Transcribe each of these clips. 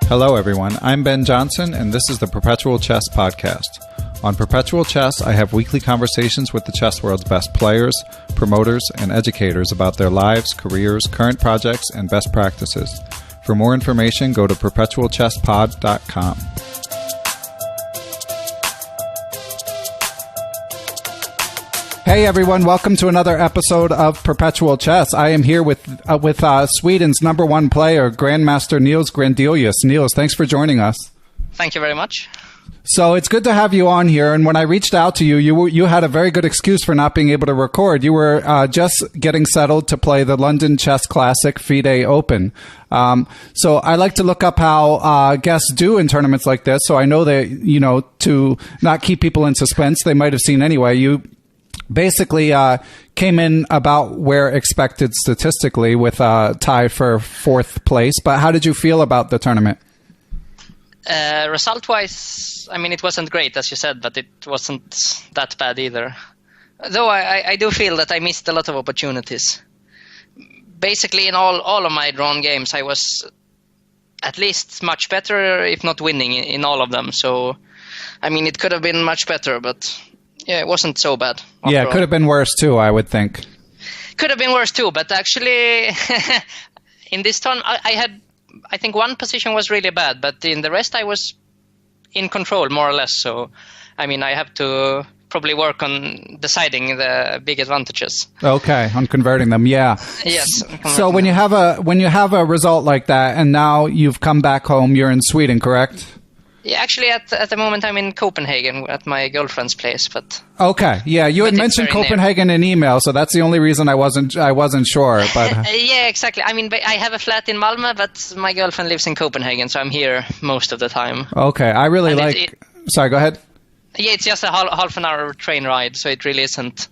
Hello, everyone. I'm Ben Johnson, and this is the Perpetual Chess Podcast. On Perpetual Chess, I have weekly conversations with the chess world's best players, promoters, and educators about their lives, careers, current projects, and best practices. For more information, go to perpetualchesspod.com. Hey everyone, welcome to another episode of Perpetual Chess. I am here with Sweden's number one player, Grandmaster Nils Grandelius. Nils, thanks for joining us. Thank you very much. So it's good to have you on here, and when I reached out to you, you had a very good excuse for not being able to record. You were just getting settled to play the London Chess Classic FIDE Open. So I like to look up how guests do in tournaments like this, so I know that, to not keep people in suspense, they might have seen anyway. You basically came in about where expected statistically with a tie for fourth place. But how did you feel about the tournament? Result-wise, it wasn't great, as you said, but it wasn't that bad either. Though I do feel that I missed a lot of opportunities. Basically, in all of my drawn games, I was at least much better, if not winning, in all of them. So, it could have been much better, but yeah, it wasn't so bad. Yeah, it could have been worse too, I would think. Could have been worse too, but actually, in this turn, I think one position was really bad, but in the rest I was in control, more or less. So, I have to probably work on deciding the big advantages. Okay, on converting them, yeah. Yes. So when you have a result like that, and now you've come back home, you're in Sweden, correct? Yeah, actually, at the moment, I'm in Copenhagen at my girlfriend's place. But okay, yeah, you had mentioned Copenhagen in email, so that's the only reason I wasn't sure. But yeah, exactly. I have a flat in Malmö, but my girlfriend lives in Copenhagen, so I'm here most of the time. Okay, I really Sorry, go ahead. Yeah, it's just a half an hour train ride, so it really isn't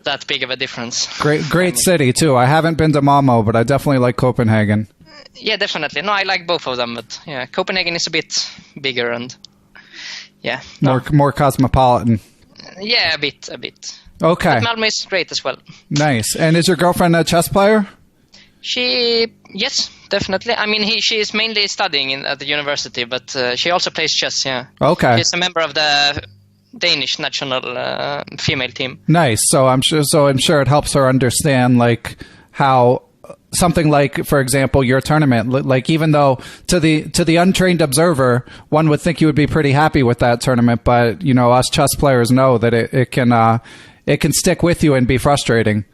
that big of a difference. Great city too. I haven't been to Malmö, but I definitely like Copenhagen. Yeah, definitely. No, I like both of them, but yeah, Copenhagen is a bit bigger and yeah. More cosmopolitan. Yeah, a bit. Okay. But Malmö is great as well. Nice. And is your girlfriend a chess player? Yes, definitely. She is mainly studying at the university, but she also plays chess, yeah. Okay. She's a member of the Danish national female team. Nice. So I'm sure it helps her understand how something like, for example, your tournament, even though to the untrained observer, one would think you would be pretty happy with that tournament, but us chess players know that it can stick with you and be frustrating.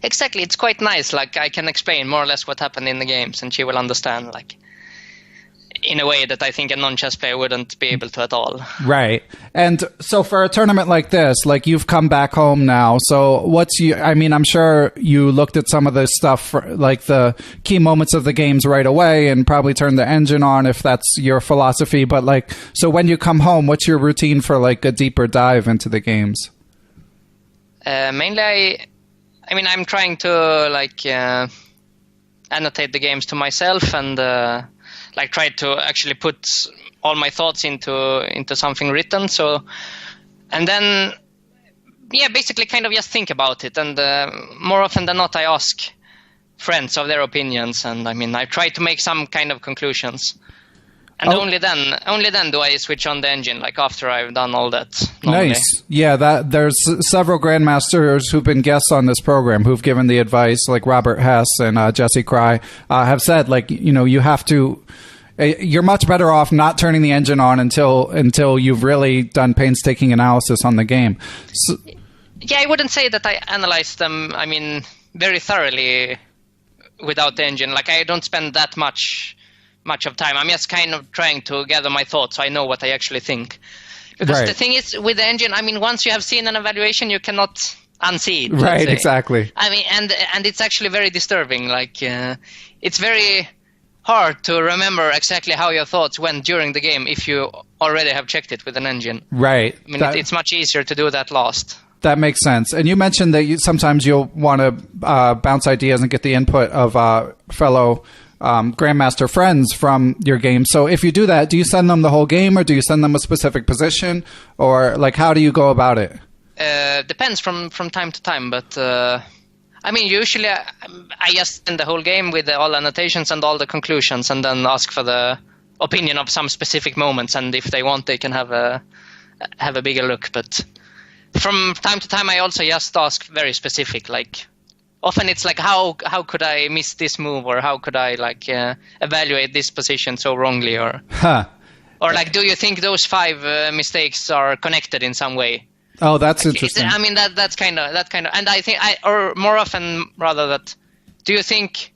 Exactly, it's quite nice. I can explain more or less what happened in the games, and she will understand in a way that I think a non-chess player wouldn't be able to at all. Right. And so for a tournament like this, you've come back home now. So I'm sure you looked at some of the stuff, the key moments of the games right away and probably turned the engine on if that's your philosophy. But so when you come home, what's your routine for a deeper dive into the games? Mainly, I'm trying to annotate the games to myself and try to actually put all my thoughts into something written. So, and then, yeah, basically kind of just think about it. And more often than not, I ask friends of their opinions. And I try to make some kind of conclusions. And only then do I switch on the engine, after I've done all that. Normally. Nice. Yeah, there's several grandmasters who've been guests on this program who've given the advice, like Robert Hess and Jesse Cry, have said, you have to. You're much better off not turning the engine on until you've really done painstaking analysis on the game. So, yeah, I wouldn't say that I analyze them, very thoroughly without the engine. I don't spend that much of time. I'm just kind of trying to gather my thoughts so I know what I actually think. Because The thing is, with the engine, once you have seen an evaluation, you cannot unsee it. Right, exactly. And it's actually very disturbing. It's very hard to remember exactly how your thoughts went during the game if you already have checked it with an engine. Right. It's much easier to do that last. That makes sense. And you mentioned that sometimes you'll want to bounce ideas and get the input of fellow grandmaster friends from your game. So if you do that, do you send them the whole game or do you send them a specific position? Or how do you go about it? Depends from time to time, but usually I just send the whole game with all annotations and all the conclusions and then ask for the opinion of some specific moments, and if they want, they can have a bigger look. But from time to time, I also just ask very specific. Like often it's like how could I miss this move, or how could I evaluate this position so wrongly, or or like, do you think those 5 mistakes are connected in some way? Oh, that's interesting. I mean that's kind of, and I think or more often rather that, do you think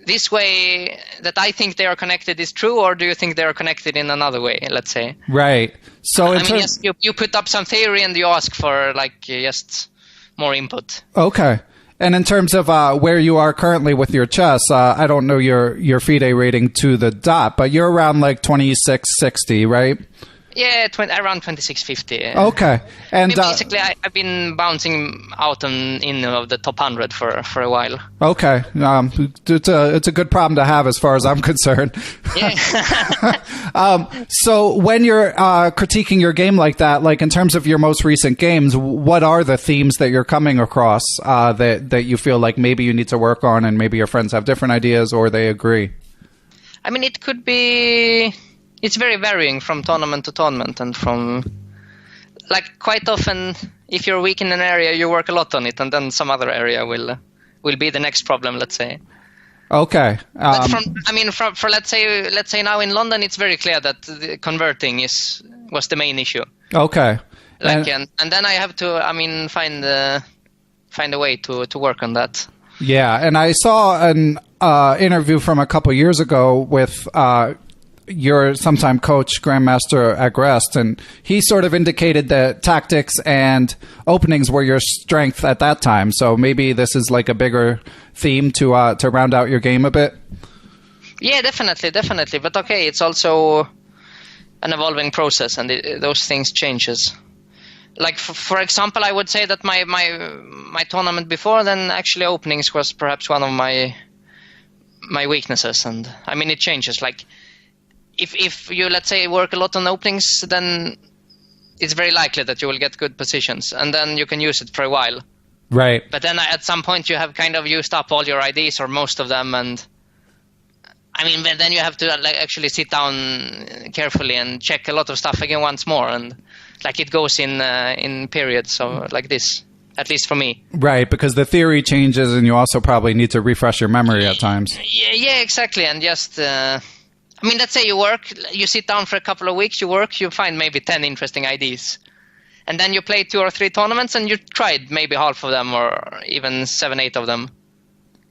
this way that I think they are connected is true, or do you think they are connected in another way? Let's say. Right. So yes, you put up some theory and you ask for just more input. Okay. And in terms of where you are currently with your chess, I don't know your FIDE rating to the dot, but you're around like 2660, right? Yeah, around 2650. Okay. And basically, I've been bouncing out in of the top 100 for a while. Okay. It's a good problem to have as far as I'm concerned. Yeah. So when you're critiquing your game like that, like in terms of your most recent games, what are the themes that you're coming across that you feel like maybe you need to work on, and maybe your friends have different ideas or they agree? I mean, it could be... It's very varying from tournament to tournament, and from quite often, if you're weak in an area, you work a lot on it, and then some other area will be the next problem. Let's say. Okay. But for let's say now in London, it's very clear that the converting was the main issue. Okay. And then I have to find a way to work on that. Yeah, and I saw an interview from a couple years ago with your sometime coach, Grandmaster Agrest, and he sort of indicated that tactics and openings were your strength at that time. So maybe this is like a bigger theme to round out your game a bit. Yeah, definitely. But okay, it's also an evolving process, and those things changes. Like for example, I would say that my tournament before then, actually openings was perhaps one of my weaknesses, and I mean it changes. Like if you, let's say, work a lot on openings, then it's very likely that you will get good positions, and then you can use it for a while. Right. But then at some point you have kind of used up all your IDs, or most of them, and then you have to actually sit down carefully and check a lot of stuff again once more, and it goes in periods, so like this, at least for me. Right, because the theory changes, and you also probably need to refresh your memory at times. Yeah, exactly, and just... let's say you sit down for a couple of weeks, you find maybe 10 interesting ideas. And then you play 2 or 3 tournaments, and you tried maybe half of them, or even 7, 8 of them.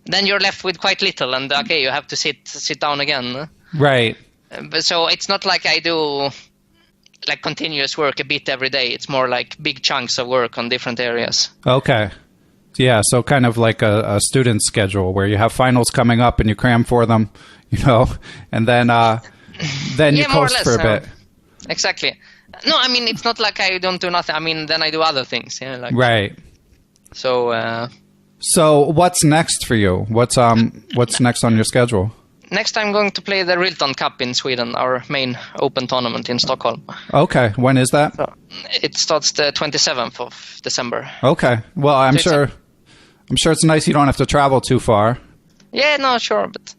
Then you're left with quite little, and okay, you have to sit down again. Right. But so it's not like I do continuous work a bit every day. It's more like big chunks of work on different areas. Okay. Yeah, so kind of like a student schedule where you have finals coming up and you cram for them, and then you coast for a bit. Exactly. No, it's not like I don't do nothing. Then I do other things. Yeah, right. So. So what's next for you? What's next on your schedule? Next, I'm going to play the Rilton Cup in Sweden, our main open tournament in Stockholm. Okay, when is that? So it starts the 27th of December. Okay, well, I'm sure it's nice you don't have to travel too far. Yeah, no, sure, but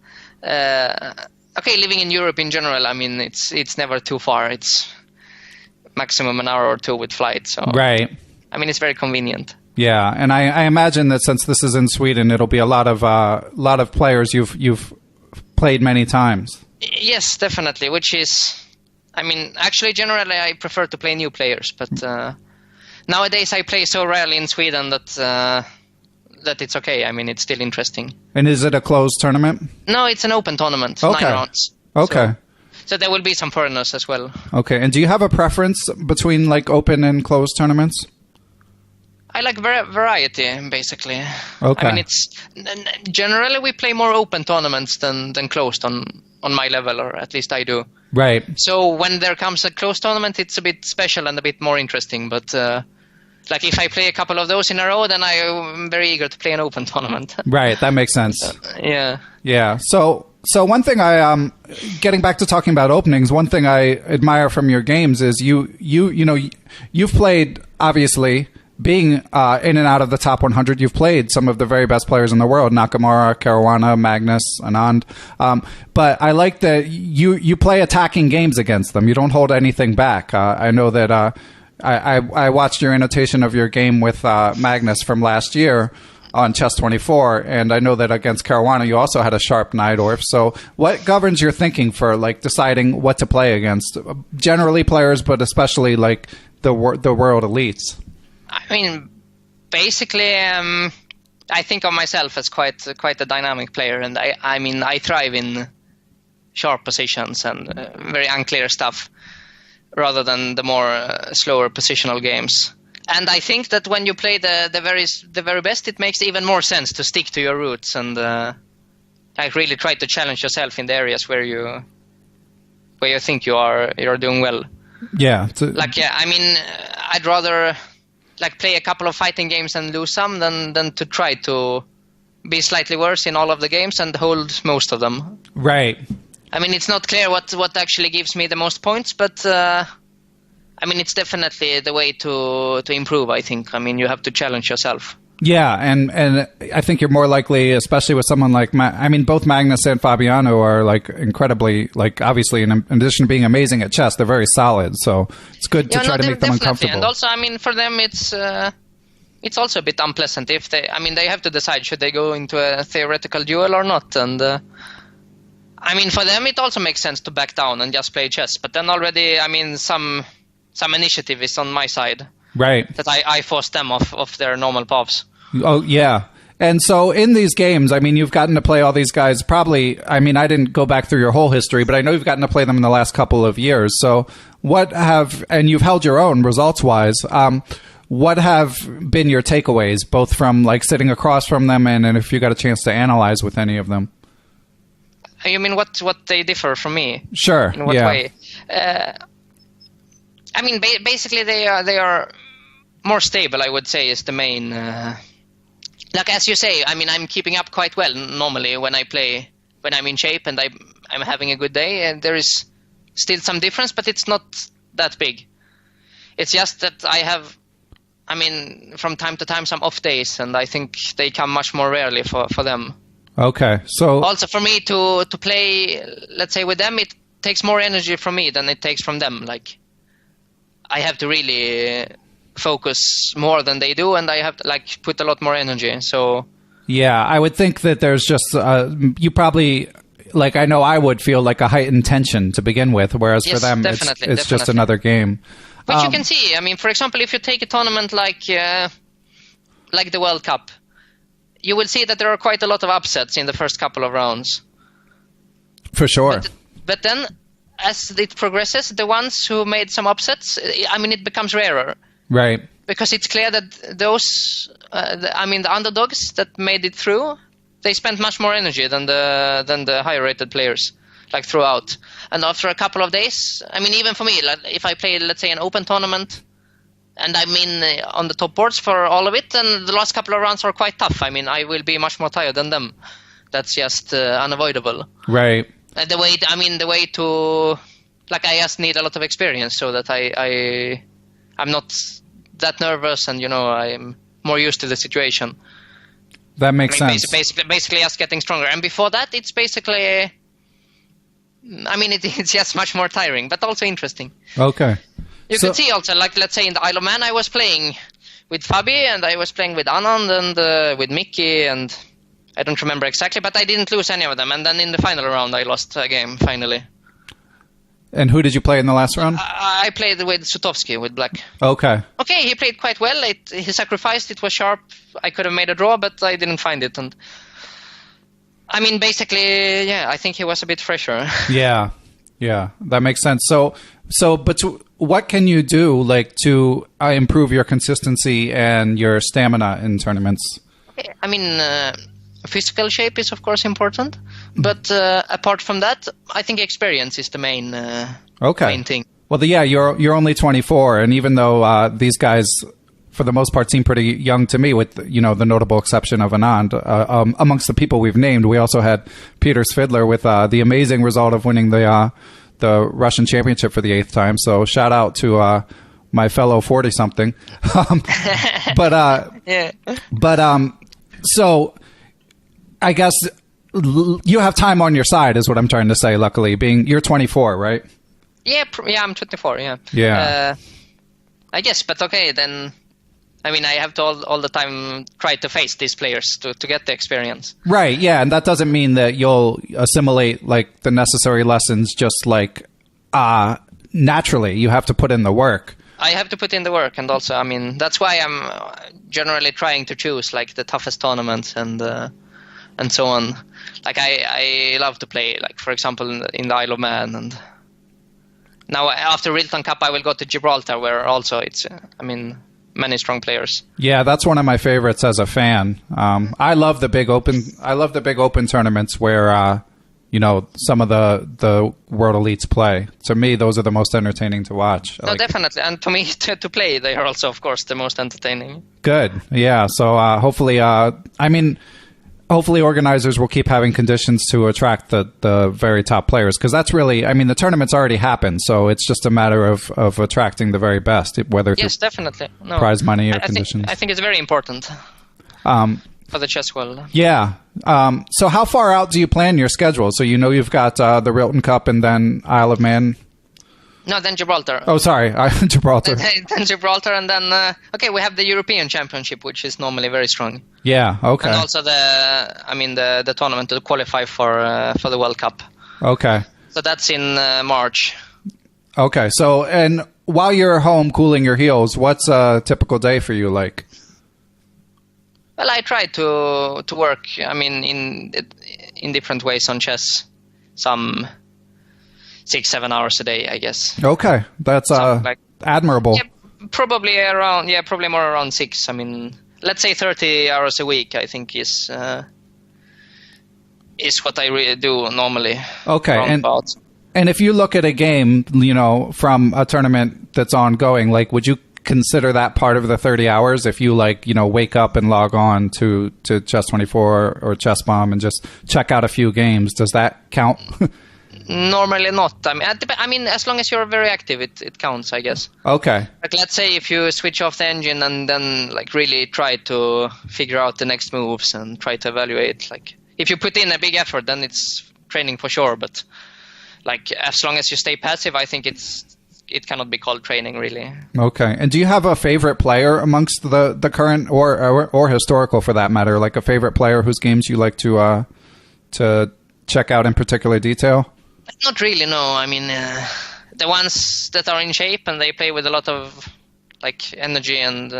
okay, living in Europe in general, it's never too far. It's maximum an hour or 2 with flight. So right. It's very convenient. Yeah, and I imagine that since this is in Sweden, it'll be a lot of players you've played many times. Yes, definitely. Which is, actually, generally I prefer to play new players, but nowadays I play so rarely in Sweden that it's okay. It's still interesting. And is it a closed tournament? No, it's an open tournament. Okay. 9 rounds. Okay. So there will be some foreigners as well. Okay. And do you have a preference between open and closed tournaments? I like variety, basically. Okay. Generally we play more open tournaments than closed on my level, or at least I do. Right. So when there comes a closed tournament, it's a bit special and a bit more interesting. But if I play a couple of those in a row, then I'm very eager to play an open tournament. Right. That makes sense. Yeah. Yeah. So one thing getting back to talking about openings, one thing I admire from your games is you've played, obviously, being in and out of the top 100, you've played some of the very best players in the world: Nakamura, Caruana, Magnus, Anand. But I like that you play attacking games against them. You don't hold anything back. I know that I watched your annotation of your game with Magnus from last year on Chess24, and I know that against Caruana you also had a sharp Najdorf. So what governs your thinking for like deciding what to play against? Generally players, but especially like the world elites. I mean, basically, I think of myself as quite a dynamic player, and I thrive in sharp positions and very unclear stuff, rather than the more slower positional games. And I think that when you play the very best, it makes even more sense to stick to your roots and like really try to challenge yourself in the areas where you think you're doing well. Yeah. I'd rather like play a couple of fighting games and lose some than to try to be slightly worse in all of the games and hold most of them. Right. I mean, it's not clear what actually gives me the most points, but it's definitely the way to improve, I think. I mean, you have to challenge yourself. Yeah, and I think you're more likely, especially with someone like both Magnus and Fabiano are like incredibly, like obviously in addition to being amazing at chess, they're very solid. So it's good to try to make them uncomfortable. And also, for them, it's also a bit unpleasant if they have to decide should they go into a theoretical duel or not. And for them, it also makes sense to back down and just play chess. But then already, some initiative is on my side. Right. That I forced them off their normal paths. Oh, yeah. And so in these games, you've gotten to play all these guys probably, I didn't go back through your whole history, but I know you've gotten to play them in the last couple of years. So and you've held your own results-wise, what have been your takeaways, both from like sitting across from them and if you got a chance to analyze with any of them? You mean what they differ from me? Sure. In what way? Basically they are more stable, I would say, is the main. Like as you say, I'm keeping up quite well normally when I'm in shape and I'm having a good day. And there is still some difference, but it's not that big. It's just that I have, from time to time some off days, and I think they come much more rarely for them. Okay, so also for me to play, let's say with them, it takes more energy from me than it takes from them. Like I have to really focus more than they do, and I have to like put a lot more energy. So yeah, I would think that there's just you probably, like I know I would feel like a heightened tension to begin with, whereas yes, for them it's just another game. Which you can see. For example, if you take a tournament like the World Cup, you will see that there are quite a lot of upsets in the first couple of rounds. For sure. But then, as it progresses, the ones who made some upsets, it becomes rarer. Right. Because it's clear that those, the underdogs that made it through, they spent much more energy than the higher rated players, like throughout. And after a couple of days, even for me, like if I play, let's say, an open tournament, and on the top boards for all of it, and the last couple of rounds are quite tough. I will be much more tired than them. That's just unavoidable. Right. The way to, like, I just need a lot of experience so that I'm not that nervous, and I'm more used to the situation. That makes sense. Basically just getting stronger. And before that, it's basically, it's just much more tiring, but also interesting. Okay. You can see also, like, let's say in the Isle of Man, I was playing with Fabi, and I was playing with Anand, and with Mickey, and I don't remember exactly, but I didn't lose any of them. And then in the final round, I lost a game, finally. And who did you play in the last round? I played with Sutovsky, with black. Okay. Okay, he played quite well. He sacrificed. It was sharp. I could have made a draw, but I didn't find it. And basically, yeah, I think he was a bit fresher. Yeah, that makes sense. But what can you do, like, to improve your consistency and your stamina in tournaments? Physical shape is, of course, important. But apart from that, I think experience is the main thing. Well, you're only 24, and even though these guys, for the most part, seem pretty young to me, with the notable exception of Anand, amongst the people we've named, we also had Peter Svidler with the amazing result of winning the Russian championship for the 8th time. So shout out to my fellow 40-something. Yeah. So I guess you have time on your side, is what I'm trying to say. Luckily, you're 24, right? Yeah, I'm 24. Yeah. Yeah. I guess, but okay then. I mean, I have to all the time try to face these players to get the experience. Right. Yeah, and that doesn't mean that you'll assimilate like the necessary lessons just like naturally. You have to put in the work. I have to put in the work, and also, I mean, that's why I'm generally trying to choose like the toughest tournaments and so on. Like I love to play, like for example, in the Isle of Man, and now after Rilton Cup I will go to Gibraltar, where also it's many strong players. Yeah, that's one of my favorites as a fan. I love the big open tournaments where some of the world elites play. To me, those are the most entertaining to watch. No, definitely, and to me to play, they are also, of course, the most entertaining. Good. Yeah. So hopefully organizers will keep having conditions to attract the very top players, because that's really, the tournament's already happened, so it's just a matter of attracting the very best, whether yes, definitely. No, prize money or conditions. I think it's very important for the chess world. Yeah. So how far out do you plan your schedule? So you've got the Rilton Cup and then Isle of Man. No, then Gibraltar. Oh, sorry, Gibraltar. Then Gibraltar, and then we have the European Championship, which is normally very strong. Yeah. Okay. And also the tournament to qualify for the World Cup. Okay. So that's in March. Okay. So, and while you're home cooling your heels, what's a typical day for you like? Well, I try to work. In different ways on chess. Some 6-7 hours a day, I guess. Okay, that's admirable. Yeah, probably more around 6. Let's say 30 hours a week, I think is what I really do normally. Okay, and if you look at a game, from a tournament that's ongoing, like, would you consider that part of the 30 hours? If you wake up and log on to Chess24 or Chess Bomb and just check out a few games, does that count? Normally not. As long as you're very active, it counts, I guess. Okay. Like, let's say if you switch off the engine and then really try to figure out the next moves and try to evaluate. Like, if you put in a big effort, then it's training for sure. But as long as you stay passive, I think it cannot be called training, really. Okay. And do you have a favorite player amongst the current or historical, for that matter, like a favorite player whose games you like to check out in particular detail? Not really, no. The ones that are in shape and they play with a lot of energy and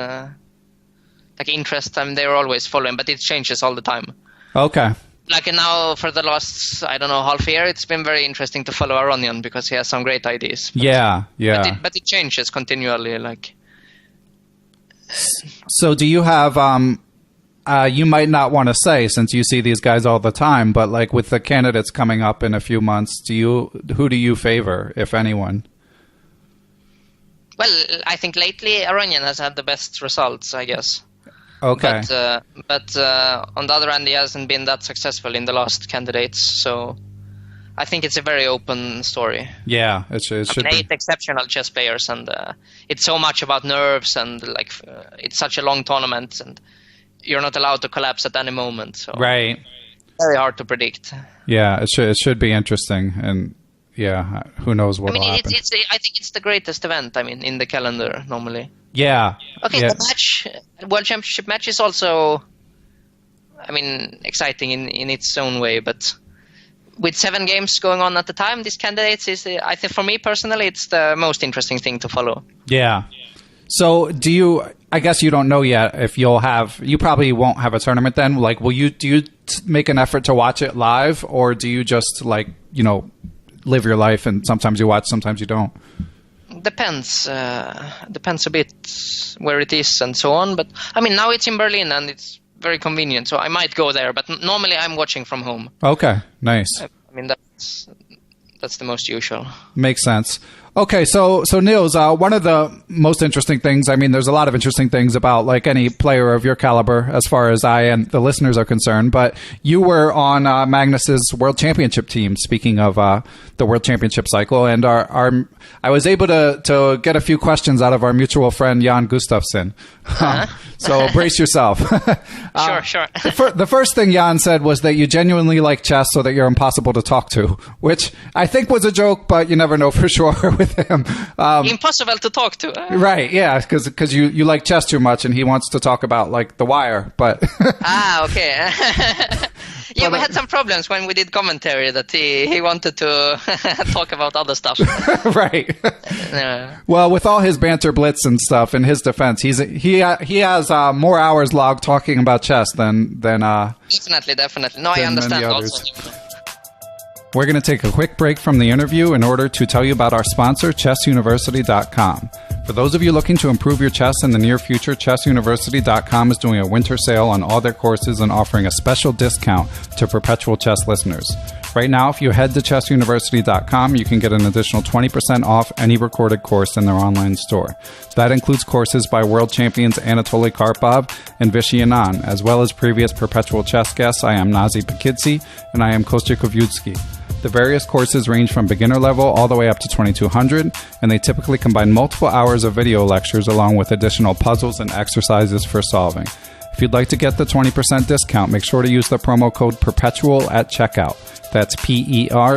interest, they're always following, but it changes all the time. Okay. Now for the last, half year, it's been very interesting to follow Aronian because he has some great ideas. Yeah. But it changes continually. So do you have you might not want to say, since you see these guys all the time, but with the candidates coming up in a few months, who do you favor, if anyone? Well, I think lately Aronian has had the best results, I guess. Okay. But on the other hand, he hasn't been that successful in the last candidates, so I think it's a very open story. Yeah, it should be. 8 exceptional chess players, and it's so much about nerves, and it's such a long tournament, and you're not allowed to collapse at any moment. So right. Very hard to predict. Yeah, it should be interesting, and yeah, who knows what will happen. I think it's the greatest event, in the calendar normally. Yeah. Okay, yeah. The World Championship match is also, exciting in its own way, but with 7 games going on at the time, these candidates is, I think for me personally, it's the most interesting thing to follow. Yeah. So I guess you don't know yet if you probably won't have a tournament then. Do you make an effort to watch it live, or do you just live your life and sometimes you watch, sometimes you don't? Depends a bit where it is and so on. But now it's in Berlin and it's very convenient, so I might go there. But normally I'm watching from home. Okay, nice. That's the most usual. Makes sense. Okay, so Nils, one of the most interesting things, I mean, there's a lot of interesting things about like any player of your caliber as far as I and the listeners are concerned, but you were on Magnus's World Championship team, speaking of the World Championship cycle, and I was able to get a few questions out of our mutual friend Jan Gustafsson. So brace yourself. Sure. The first thing Jan said was that you genuinely like chess so that you're impossible to talk to, which I think was a joke, but you never know for sure with him. Impossible to talk to. Right, yeah, because you like chess too much and he wants to talk about like The Wire, but... Okay. Yeah, we had some problems when we did commentary that he wanted to talk about other stuff. Right. Well, with all his banter blitz and stuff, in his defense, he has more hours logged talking about chess than Definitely. No, I understand also. We're going to take a quick break from the interview in order to tell you about our sponsor, ChessUniversity.com. For those of you looking to improve your chess in the near future, ChessUniversity.com is doing a winter sale on all their courses and offering a special discount to Perpetual Chess listeners. Right now, if you head to ChessUniversity.com, you can get an additional 20% off any recorded course in their online store. That includes courses by world champions Anatoly Karpov and Vishy Anand, as well as previous Perpetual Chess guests. I am Nazi Pekidze, and I am Kostya Kovyutsky. The various courses range from beginner level all the way up to 2200, and they typically combine multiple hours of video lectures along with additional puzzles and exercises for solving. If you'd like to get the 20% discount, make sure to use the promo code PERPETUAL at checkout. That's PERPETUAL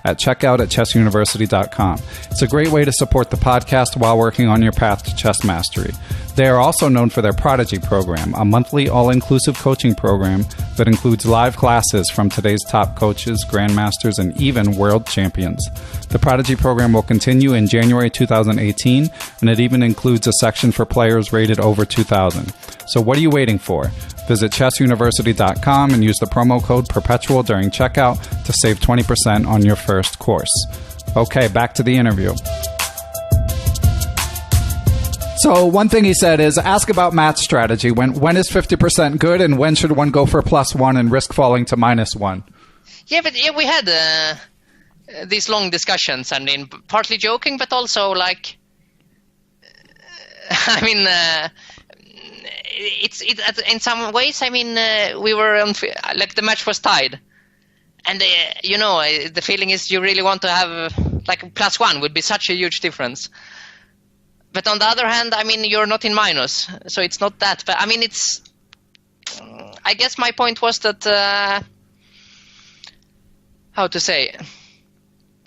at checkout at chessuniversity.com. It's a great way to support the podcast while working on your path to chess mastery. They are also known for their Prodigy program, a monthly all-inclusive coaching program that includes live classes from today's top coaches, grandmasters, and even world champions. The Prodigy program will continue in January 2018, and it even includes a section for players rated over 2000. So what are you waiting for? Visit chessuniversity.com and use the promo code PERPETUAL during checkout to save 20% on your first course. Okay, back to the interview. So one thing he said is ask about match strategy. When is 50% good, and when should one go for +1 and risk falling to -1? Yeah, we had these long discussions, and in partly joking, but also like, I mean, it's in some ways. I mean, we were on, like the match was tied, and the feeling is you really want to have like +1 would be such a huge difference. But on the other hand, I mean, you're not in minus, so it's not that. But I mean, I guess my point was that, how to say?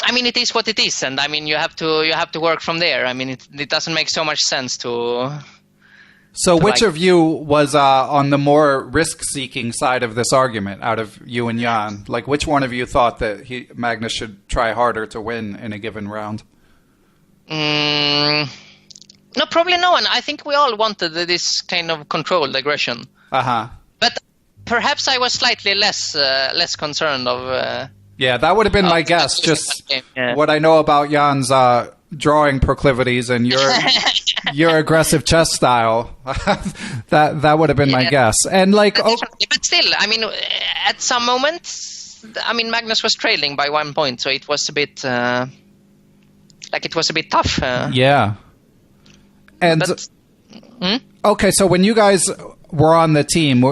I mean, it is what it is, and I mean, you have to work from there. I mean, it doesn't make so much sense to. So, which of you was on the more risk-seeking side of this argument, out of you and Jan? Like, which one of you thought that Magnus should try harder to win in a given round? No, probably no one. I think we all wanted this kind of controlled aggression. But perhaps I was slightly less concerned of. Yeah, that would have been my guess. Just what I know about Jan's drawing proclivities and your aggressive chess style. that would have been my guess. And like, but still, I mean, at some moments, I mean, Magnus was trailing by 1 point, so it was a bit tough. Yeah. And okay, so when you guys were on the team,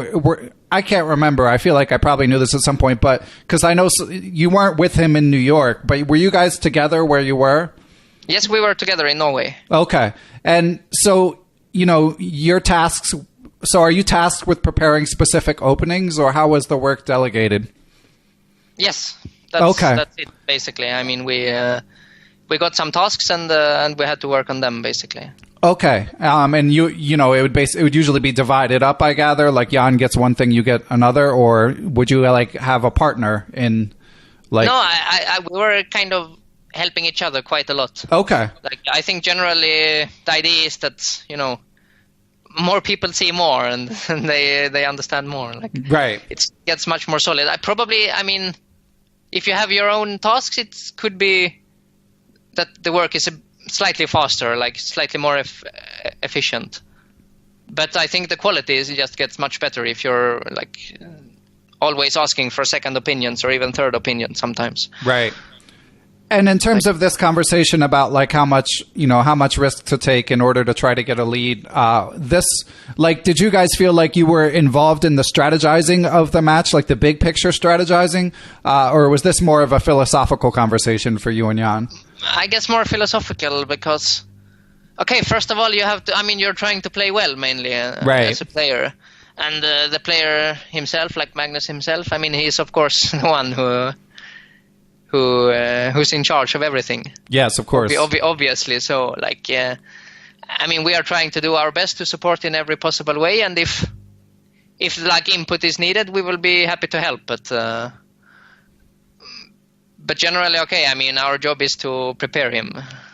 I can't remember. I feel like I probably knew this at some point, but because I know you weren't with him in New York, but were you guys together where you were? Yes, we were together in Norway. Okay, and so your tasks. So are you tasked with preparing specific openings, or how was the work delegated? Yes, that's it basically. I mean, we got some tasks and we had to work on them basically. Okay, and it would usually be divided up, I gather. Like Jan gets one thing, you get another, or would you like have a partner in? Like no, we were kind of helping each other quite a lot. Okay, like I think generally the idea is that more people see more and they understand more. Like right, it gets much more solid. I mean, if you have your own tasks, it could be that the work is slightly faster, like slightly more efficient. But I think the quality just gets much better if you're like always asking for second opinions or even third opinions sometimes. Right. And in terms of this conversation about like how much risk to take in order to try to get a lead, did you guys feel like you were involved in the strategizing of the match, like the big picture strategizing, or was this more of a philosophical conversation for you and Jan? I guess more philosophical because, okay, first of all, you have to. I mean, you're trying to play well mainly as a player, and the player himself, like Magnus himself. I mean, he's of course the one who's in charge of everything. Yes, of course. Obviously. So, like, I mean, we are trying to do our best to support in every possible way, and if like input is needed, we will be happy to help. But generally, okay. I mean, our job is to prepare him.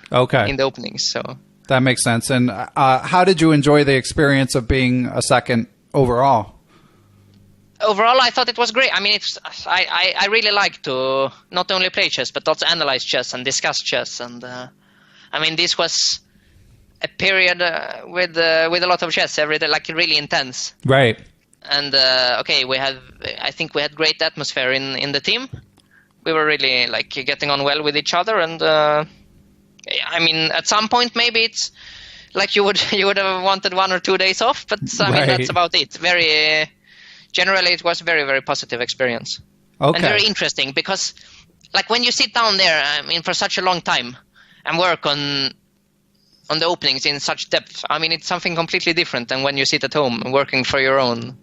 Okay. In the openings, so that makes sense. And how did you enjoy the experience of being a second overall? Overall, I thought it was great. I mean, I really like to not only play chess, but also analyze chess and discuss chess. And I mean, this was a period with a lot of chess every day, like really intense. Right. And okay, I think we had great atmosphere in the team. We were really like getting on well with each other. And I mean, at some point, maybe it's like you would have wanted 1 or 2 days off, but I mean, that's about it. Generally, it was a very, very positive experience. Okay. And very interesting because, like, when you sit down there, I mean, for such a long time and work on the openings in such depth, I mean, it's something completely different than when you sit at home working for your own.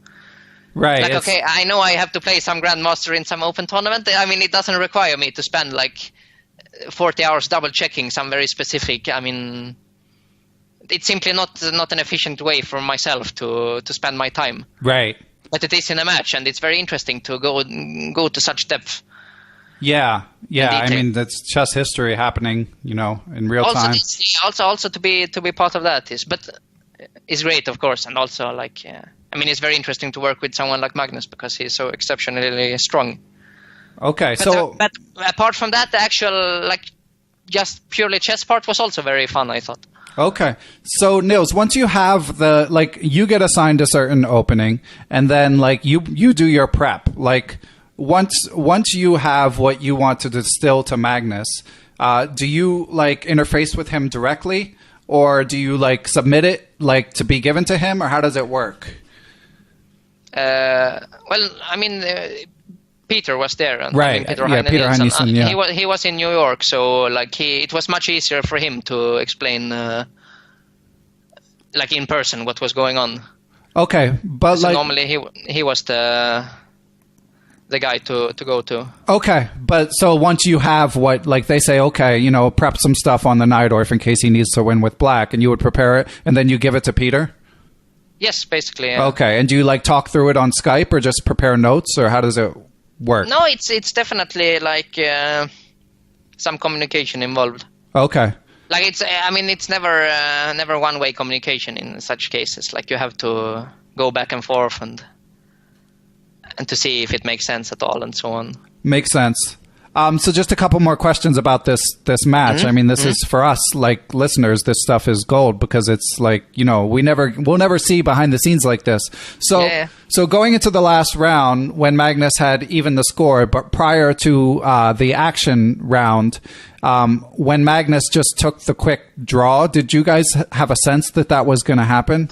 Right. Like, okay, I know I have to play some Grandmaster in some open tournament. I mean, it doesn't require me to spend, like, 40 hours double-checking some very specific, I mean, it's simply not an efficient way for myself to spend my time. Right. But it is in a match, and it's very interesting to go to such depth. Yeah. I mean, that's chess history happening, in real time. Also to be part of that is great, of course, and also like I mean, it's very interesting to work with someone like Magnus because he's so exceptionally strong. Okay, but apart from that, the actual like just purely chess part was also very fun, I thought. Okay. So Nils, once you have you get assigned a certain opening and then like you do your prep, like once you have what you want to distill to Magnus, do you like interface with him directly or do you like submit it like to be given to him or how does it work? Well, I mean, Peter was there, and right? Peter Heinesen, yeah. He was in New York, so like it was much easier for him to explain, like in person, what was going on. Okay, but so like normally he was the guy to go to. Okay, but so once you have what, like they say, okay, prep some stuff on the Najdorf in case he needs to win with black, and you would prepare it, and then you give it to Peter. Yes, basically. Yeah. Okay, and do you like talk through it on Skype or just prepare notes, or how does it work? No, it's definitely like some communication involved. Okay. Like it's never one-way communication in such cases. Like you have to go back and forth and to see if it makes sense at all and so on. Makes sense. So just a couple more questions about this match. Mm-hmm. I mean, this is for us, like listeners, this stuff is gold because it's like, we'll never see behind the scenes like this. So, So going into the last round when Magnus had even the score, but prior to the action round, when Magnus just took the quick draw, did you guys have a sense that was going to happen?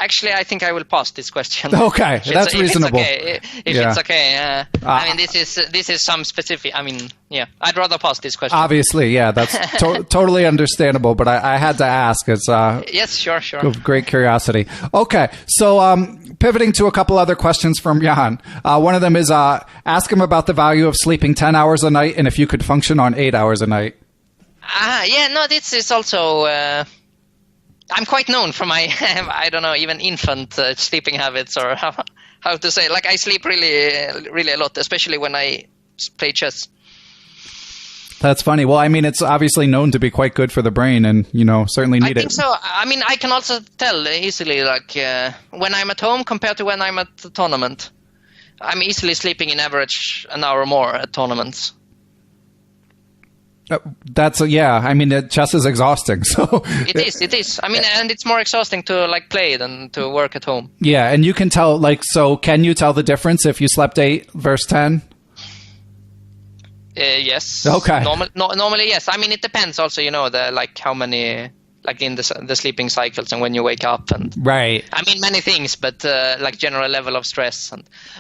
Actually, I think I will pass this question. Okay, that's reasonable. If it's okay. I mean, this is some specific. I mean, yeah, I'd rather pass this question. Obviously, yeah, that's totally understandable. But I had to ask. It's yes, sure. Of great curiosity. Okay, so pivoting to a couple other questions from Jan. One of them is ask him about the value of sleeping 10 hours a night and if you could function on 8 hours a night. This is also. I'm quite known for my, I don't know, even infant sleeping habits or how to say. Like I sleep really, really a lot, especially when I play chess. That's funny. Well, I mean, it's obviously known to be quite good for the brain and, certainly need it. I think so. I mean, I can also tell easily, like when I'm at home compared to when I'm at the tournament. I'm easily sleeping in average an hour more at tournaments. I mean, chess is exhausting. So it is. I mean, and it's more exhausting to like play than to work at home. Yeah, and you can tell. Like, so can you tell the difference if you slept 8 versus 10? Yes. Okay. Normally, yes. I mean, it depends also, how many, like in the sleeping cycles and when you wake up and. Right. I mean, many things, but like general level of stress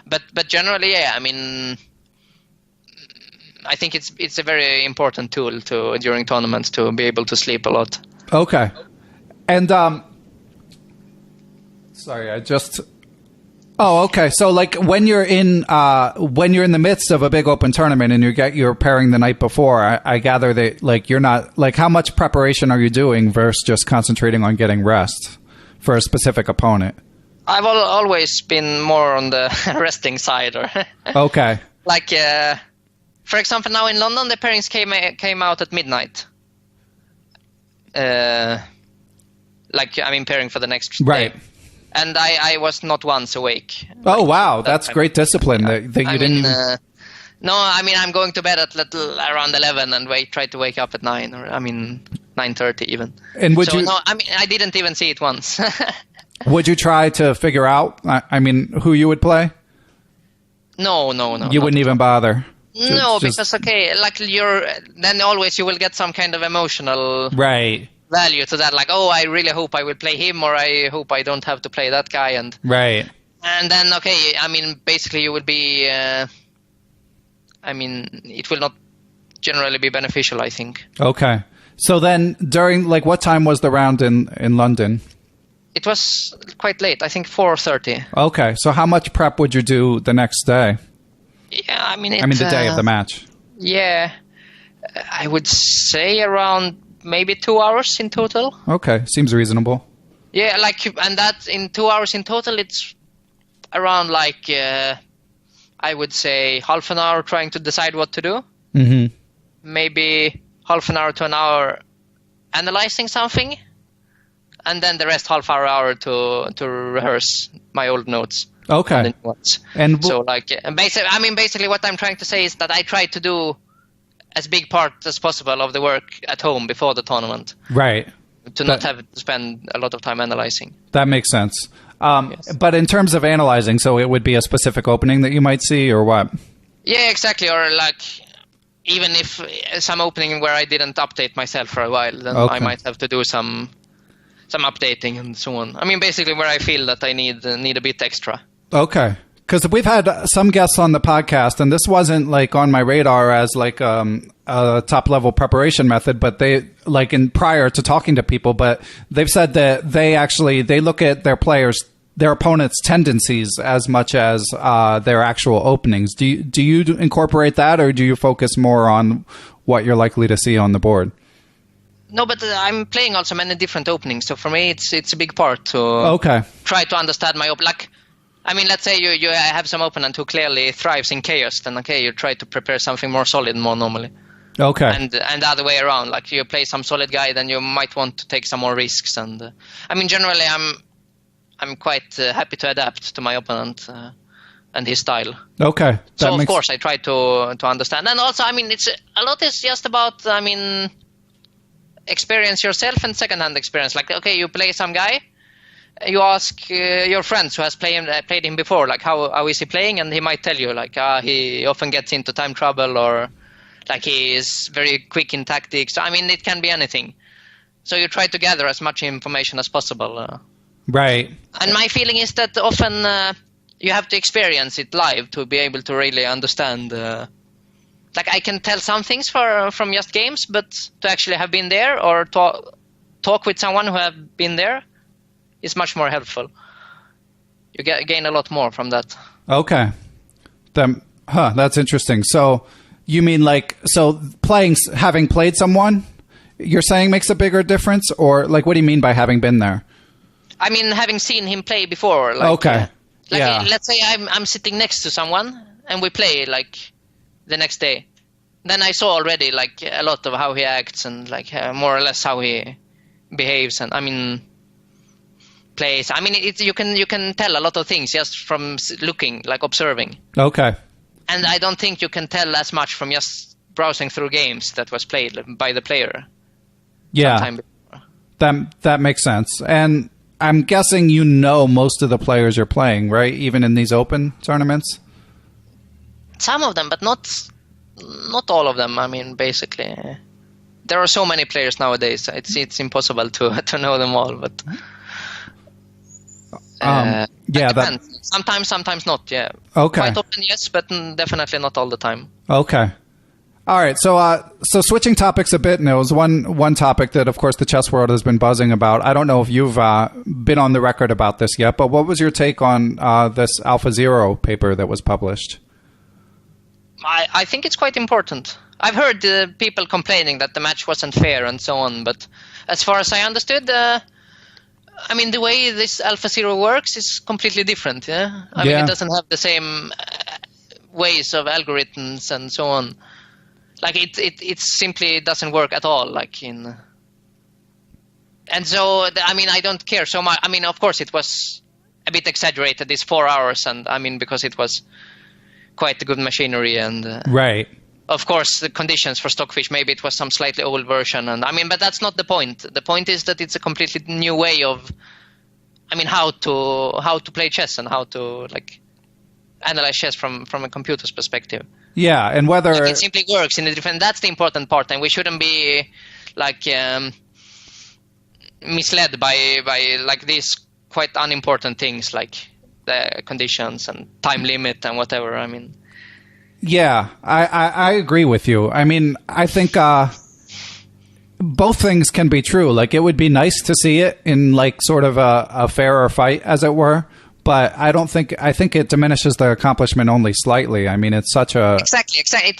but generally, yeah. I mean, I think it's a very important tool during tournaments to be able to sleep a lot. Okay. And sorry, I just. Oh, okay. So, like, when you're in the midst of a big open tournament and you're pairing the night before, I gather that, like, you're not, like, how much preparation are you doing versus just concentrating on getting rest for a specific opponent? I've always been more on the resting side. Okay. Like, for example, now in London, the pairings came out at midnight. Pairing for the next right. day. And I was not once awake. Oh, wow. That's great discipline that you didn't... no, I mean, I'm going to bed at around 11 and try to wake up at 9, or 9:30 even. And No, I mean, I didn't even see it once. Would you try to figure out, who you would play? No. You wouldn't even bother? Because, then always you will get some kind of emotional... Right. value to that, like, oh, I really hope I will play him, or I hope I don't have to play that guy, and then basically you will be it will not generally be beneficial, I think. Okay. So then during, like, what time was the round in London? It was quite late, I think 4:30. Okay. So how much prep would you do the next day? Yeah, the day of the match. Yeah, I would say around maybe 2 hours in total. Okay, seems reasonable. Yeah, and that in 2 hours in total, it's around I would say half an hour trying to decide what to do. Mm-hmm. Maybe half an hour to an hour analyzing something, and then the rest half hour to rehearse my old notes. Okay. And so basically what I'm trying to say is that I try to do as big part as possible of the work at home before the tournament. Right. To not have to spend a lot of time analyzing. That makes sense. Yes. But in terms of analyzing, so it would be a specific opening that you might see, or what? Yeah, exactly. Or even if some opening where I didn't update myself for a while, then I might have to do some updating and so on. Basically where I feel that I need a bit extra. Okay. Because we've had some guests on the podcast, and this wasn't like on my radar as like a top level preparation method, but they prior to talking to people, but they've said that they look at their opponents' tendencies as much as their actual openings. Do you incorporate that, or do you focus more on what you're likely to see on the board? No, but I'm playing also many different openings, so for me it's a big part to try to understand my let's say you have some opponent who clearly thrives in chaos, then you try to prepare something more solid more normally. Okay. And the other way around, like you play some solid guy, then you might want to take some more risks. And generally I'm quite happy to adapt to my opponent and his style. Okay. So of course I try to understand, and also it's a lot is just about experience yourself and secondhand experience. Like you play some guy. You ask your friends who has played him before, like how is he playing, and he might tell you he often gets into time trouble, or he is very quick in tactics. It can be anything. So you try to gather as much information as possible. Right. And my feeling is that often you have to experience it live to be able to really understand. I can tell some things from just games, but to actually have been there or talk with someone who have been there is much more helpful. You gain a lot more from that. Okay. That's interesting. So you mean having played someone, you're saying makes a bigger difference, or what do you mean by having been there? Having seen him play before. Let's say I'm sitting next to someone and we play the next day. Then I saw already a lot of how he acts and more or less how he behaves and plays. You can tell a lot of things just from looking, observing. Okay. And I don't think you can tell as much from just browsing through games that was played by the player. Yeah. That makes sense. And I'm guessing most of the players you're playing, right? Even in these open tournaments? Some of them, but not not all of them. I mean, basically, there are so many players nowadays. It's impossible to know them all. But yeah, that sometimes not. Yeah. Okay. Quite often, yes, but definitely not all the time. Okay. All right. So switching topics a bit, Nils. One topic that, of course, the chess world has been buzzing about. I don't know if you've been on the record about this yet, but what was your take on this AlphaZero paper that was published? I think it's quite important. I've heard people complaining that the match wasn't fair and so on, but as far as I understood, I mean, the way this AlphaZero works is completely different. Yeah, I mean, it doesn't have the same ways of algorithms and so on. Like it simply doesn't work at all. And so I mean, I don't care so much. I mean, of course, it was a bit exaggerated. It's 4 hours, and I mean, because it was quite a good machinery, and right. Of course, the conditions for Stockfish, maybe it was some slightly old version, and I mean, but that's not the point. The point is that it's a completely new way of, I mean, how to play chess and how to analyze chess from a computer's perspective. Yeah, and whether it simply works in a different. That's the important part, and we shouldn't be misled by these quite unimportant things like the conditions and time limit and whatever. I mean. Yeah, I agree with you. I mean, I think both things can be true. Like, it would be nice to see it in sort of a fairer fight, as it were. But I think it diminishes the accomplishment only slightly. I mean, it's such a... Exactly.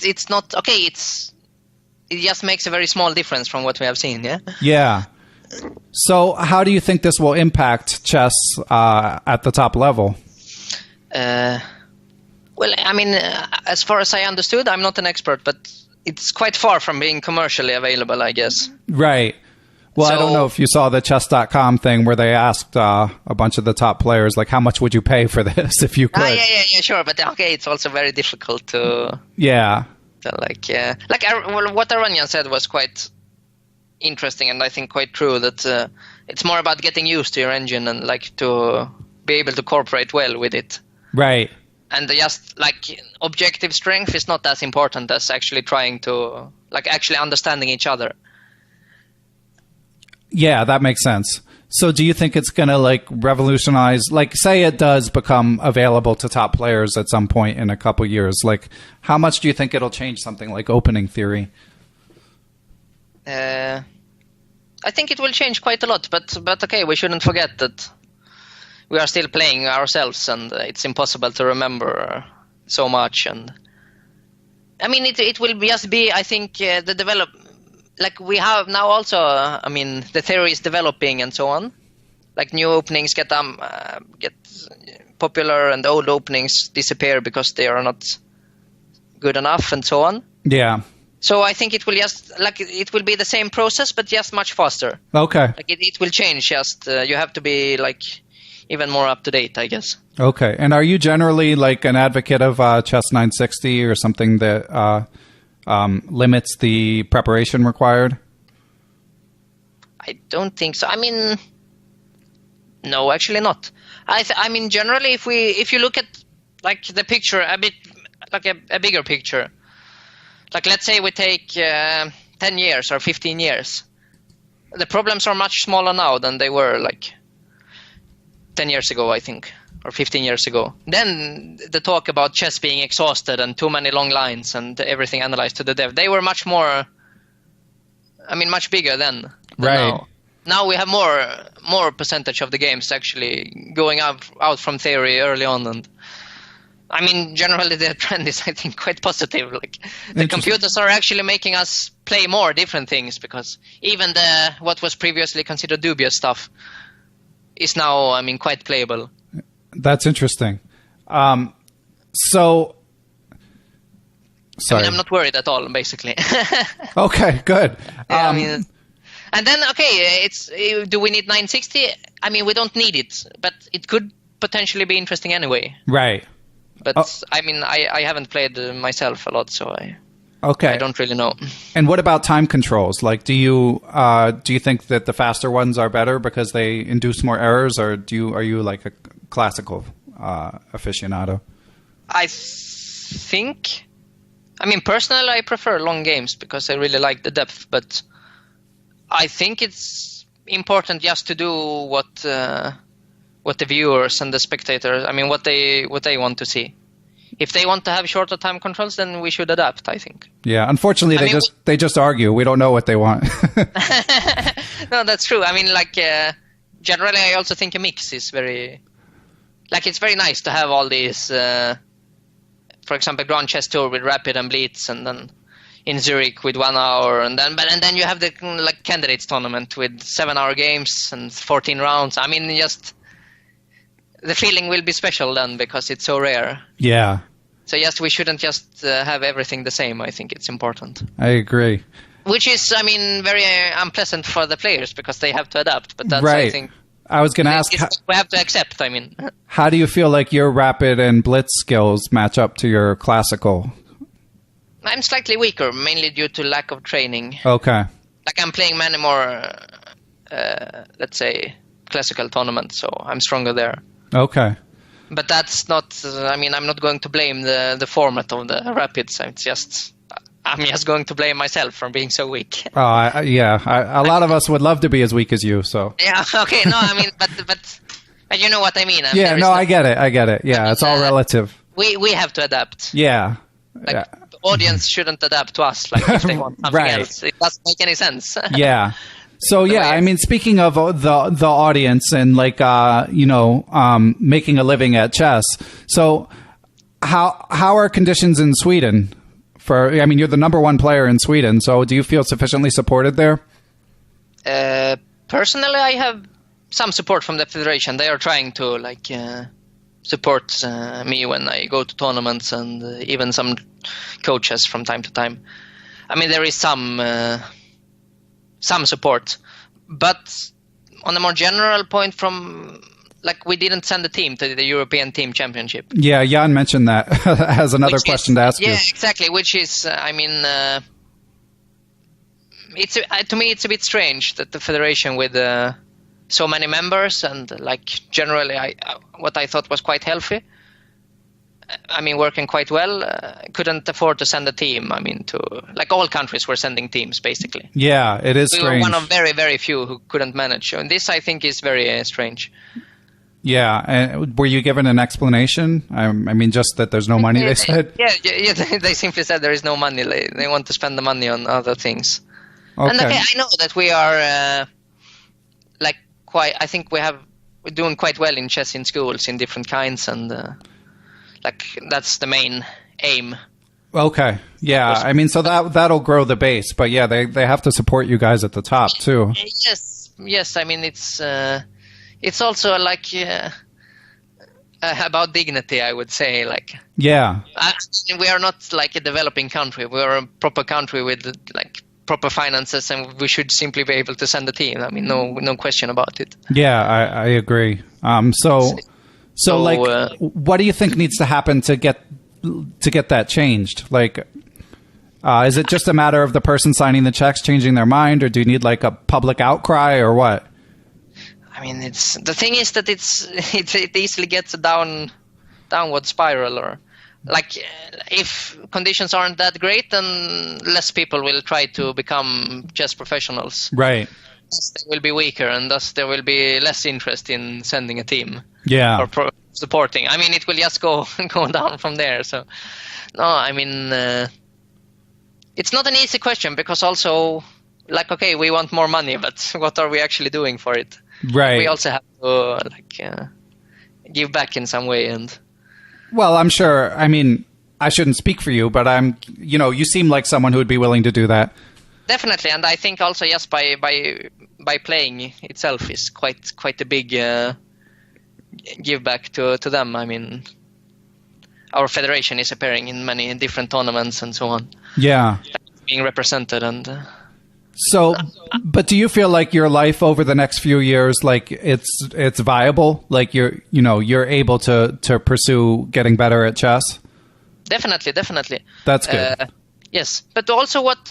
It's not... Okay, it just makes a very small difference from what we have seen, yeah? Yeah. So how do you think this will impact chess at the top level? Well, I mean, as far as I understood, I'm not an expert, but it's quite far from being commercially available, I guess. Right. Well, I don't know if you saw the chess.com thing where they asked a bunch of the top players, how much would you pay for this if you could? Yeah, sure. But okay, it's also very difficult to... Yeah. What Aranya said was quite interesting and I think quite true, that it's more about getting used to your engine and to be able to cooperate well with it. Right. And just objective strength is not as important as actually trying to actually understanding each other. Yeah, that makes sense. So do you think it's going to revolutionize, say it does become available to top players at some point in a couple years, how much do you think it'll change something like opening theory? I think it will change quite a lot, but okay, we shouldn't forget that we are still playing ourselves, and it's impossible to remember so much. And I mean, it will just be, I think, the develop. We have now also, I mean, the theory is developing and so on. New openings get popular, and old openings disappear because they are not good enough, and so on. Yeah. So I think it will just it will be the same process, but just much faster. Okay. It will change. Just you have to be even more up to date, I guess. Okay. And are you generally an advocate of Chess 960 or something that limits the preparation required? I don't think so. I mean, no, actually not. I mean, generally, if you look at the picture a bit, a bigger picture, let's say we take 10 years or 15 years, the problems are much smaller now than they were 10 years ago, I think, or 15 years ago. Then the talk about chess being exhausted and too many long lines and everything analyzed to the dev, they were much more, I mean, much bigger then. Right. Now we have more percentage of the games actually going out from theory early on. And I mean, generally the trend is, I think, quite positive. The computers are actually making us play more different things, because even what was previously considered dubious stuff is now, I mean, quite playable. That's interesting. Sorry. I mean, I'm not worried at all, basically. Okay, good. I mean, and then, okay, do we need 960? I mean, we don't need it, but it could potentially be interesting anyway. Right. But I mean, I haven't played myself a lot, so I don't really know. And what about time controls? Do you think that the faster ones are better because they induce more errors, or are you a classical aficionado? I think I mean, personally, I prefer long games because I really like the depth. But I think it's important just to do what the viewers and the spectators, I mean, what they want to see. If they want to have shorter time controls, then we should adapt, I think. Yeah, unfortunately, they just argue. We don't know what they want. No, that's true. I mean, like, generally, I also think a mix is very... Like, it's very nice to have all these, for example, Grand Chess Tour with Rapid and Blitz, and then in Zurich with 1 hour, and then you have the like candidates tournament with 7-hour games and 14 rounds. I mean, just the feeling will be special then because it's so rare. Yeah. So yes, we shouldn't just have everything the same. I think it's important. I agree. Which is, I mean, very unpleasant for the players because they have to adapt. But that's, right. I think, I was going to ask. We have to accept. I mean, how do you feel like your rapid and blitz skills match up to your classical? I'm slightly weaker, mainly due to lack of training. Okay. Like I'm playing many more, let's say, classical tournaments, so I'm stronger there. Okay. But that's not. I mean, I'm not going to blame the format of the rapids. I'm just going to blame myself for being so weak. A lot of us would love to be as weak as you. So. Yeah. Okay. No. I mean, but you know what I mean. I get it. Yeah, it's all relative. We have to adapt. Yeah. Like the audience shouldn't adapt to us. Like if they want something else, it doesn't make any sense. Yeah. So I mean, speaking of the audience and like making a living at chess. So how are conditions in Sweden? I mean, you're the #1 player in Sweden. So do you feel sufficiently supported there? Personally, I have some support from the federation. They are trying to support me when I go to tournaments, and even some coaches from time to time. I mean, there is some support, but on a more general point, we didn't send a team to the European Team Championship. Yeah, Jan mentioned that as another question to ask you. Yeah, exactly. Which is, I mean, to me, it's a bit strange that the federation with so many members and generally, what I thought was quite healthy. I mean, working quite well, couldn't afford to send a team. I mean, all countries were sending teams, basically. Yeah, it is strange. We were one of very, very few who couldn't manage. And this, I think, is very strange. Yeah. And were you given an explanation? I mean, just that there's no money, they said? Yeah, they simply said there is no money. They want to spend the money on other things. Okay. And I know that we are, I think we're doing quite well in chess in schools in different kinds, and that's the main aim. Okay. Yeah. I mean, so that'll grow the base, but yeah, they have to support you guys at the top too. Yes. I mean, it's also about dignity, I would say. Yeah. We are not like a developing country. We are a proper country with proper finances, and we should simply be able to send a team. I mean, no question about it. Yeah, I agree. So what do you think needs to happen to get that changed? Is it just a matter of the person signing the checks changing their mind, or do you need a public outcry, or what? I mean, the thing is that it easily gets a downward spiral, or if conditions aren't that great, then less people will try to become chess professionals. Right. Thus they will be weaker, and thus there will be less interest in sending a team. Yeah. Or supporting. I mean, it will just go down from there. So, no, I mean, it's not an easy question because also, okay, we want more money, but what are we actually doing for it? Right. We also have to give back in some way. And well, I'm sure. I mean, I shouldn't speak for you, but you seem like someone who would be willing to do that. Definitely, and I think also just by playing itself is quite a big give back to them. I mean, our federation is appearing in many different tournaments and so on. Yeah, being represented and. So, but do you feel like your life over the next few years, it's viable? You're able to pursue getting better at chess? Definitely. That's good. Yes, but also what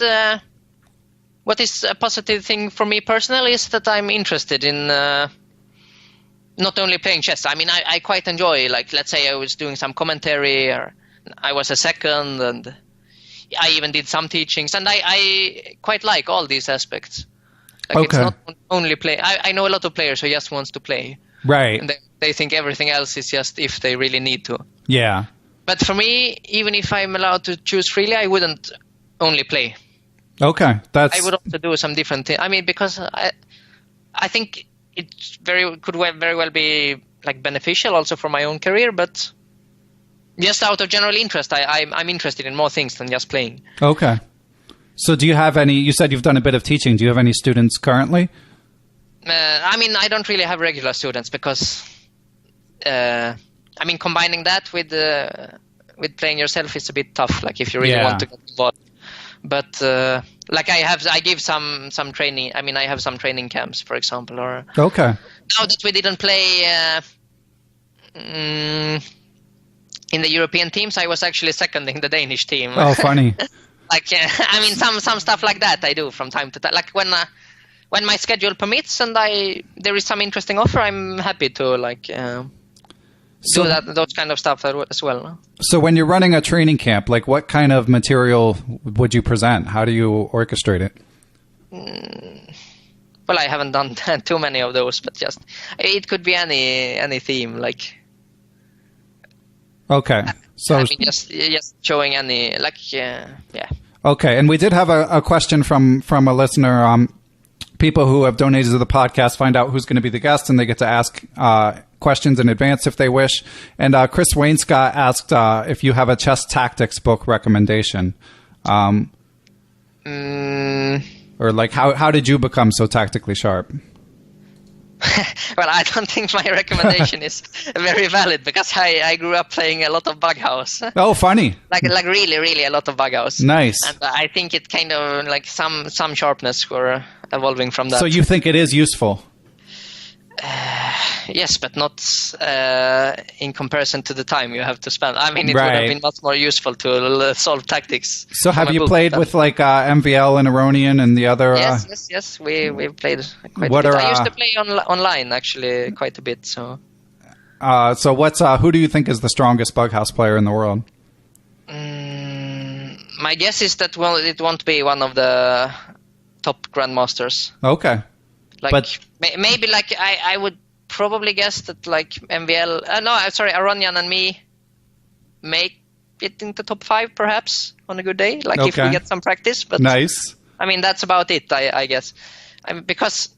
is a positive thing for me personally is that I'm interested in not only playing chess. I mean, I quite enjoy, let's say I was doing some commentary, or I was a second, and I even did some teachings, and I quite like all these aspects. Like Okay. it's not only play. I know a lot of players who just wants to play. Right. And they think everything else is just if they really need to. Yeah. But for me, even if I'm allowed to choose freely, I wouldn't only play. Okay. I would also do some different things. I mean, because I think it could very well be like beneficial also for my own career, but just out of general interest, I'm interested in more things than just playing. Okay. So do you have any, you said you've done a bit of teaching. Do you have any students currently? I mean, I don't really have regular students because, I mean, combining that with playing yourself is a bit tough. Like if you really want to get involved. But like I give some training. I mean, I have some training camps, for example. Or okay. Now that we didn't play in the European teams, I was actually seconding the Danish team. Oh, funny. Like I mean, some stuff like that I do from time to time. Like when my schedule permits and there is some interesting offer, I'm happy to like do those kind of stuff as well. So when you're running a training camp, like what kind of material would you present? How do you orchestrate it? Well, I haven't done too many of those, but just it could be any theme. Like okay, so I mean, just showing any like yeah. Okay, and we did have a question from a listener. People who have donated to the podcast find out who's going to be the guest, and they get to ask questions in advance if they wish. And Chris Wainscott asked if you have a chess tactics book recommendation. Or like, how did you become so tactically sharp? Well, I don't think my recommendation is very valid because I grew up playing a lot of bughouse. Oh, funny. Like really a lot of bughouse. Nice. And I think it kind of like some sharpness were evolving from that. So you think it is useful? Yes, but not in comparison to the time you have to spend. I mean, it would have been much more useful to solve tactics. So have you played with like MVL and Aronian and the other? Yes. We've played quite a bit. I used to play online actually quite a bit. So what's who do you think is the strongest bughouse player in the world? My guess is that it won't be one of the top grandmasters. Okay. Like, but maybe like I would probably guess that like MVL, Aronian and me make it into top 5 perhaps on a good day, like if we get some practice. But nice. I mean, that's about it, I guess. Because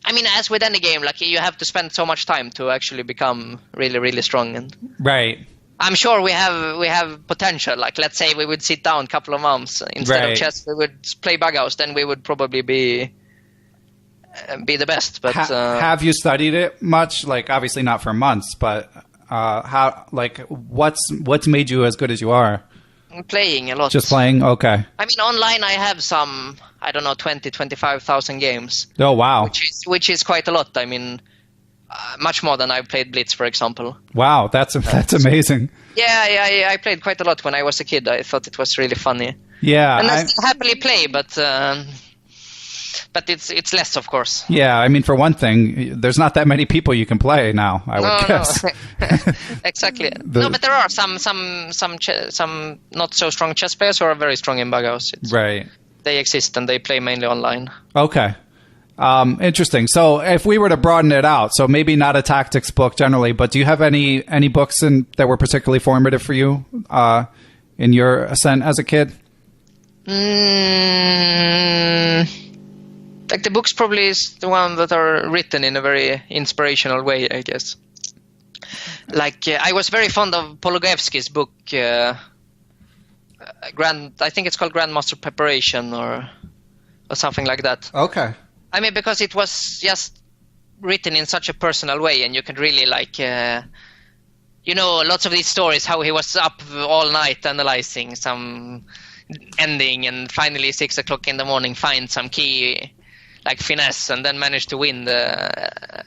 I mean, as with any game, like you have to spend so much time to actually become really, really strong. And right. I'm sure we have potential. Like let's say we would sit down a couple of months instead of chess, we would play bughouse, then we would probably be the best. But have you studied it much? Like obviously not for months, but how? Like what's made you as good as you are? Playing a lot. Just playing. Okay. I mean, online I have some 25,000 games. Oh wow. Which is quite a lot. I mean, much more than I've played Blitz, for example. Wow, that's amazing. Yeah, I played quite a lot when I was a kid. I thought it was really funny. Yeah, and I still happily play, but it's less, of course. Yeah, I mean, for one thing, there's not that many people you can play now, I would guess. No. Exactly. No, but there are some not so strong chess players who are very strong in bughouse. Right. They exist and they play mainly online. Okay. Interesting. So if we were to broaden it out, so maybe not a tactics book generally, but do you have any books that were particularly formative for you in your ascent as a kid? Like the books probably is the one that are written in a very inspirational way, I guess. Like I was very fond of Pologoevsky's book, I think it's called Grandmaster Preparation or something like that. Okay. I mean, because it was just written in such a personal way, and you could really like, lots of these stories, how he was up all night analyzing some ending, and finally 6 o'clock in the morning find some key, like finesse, and then managed to win a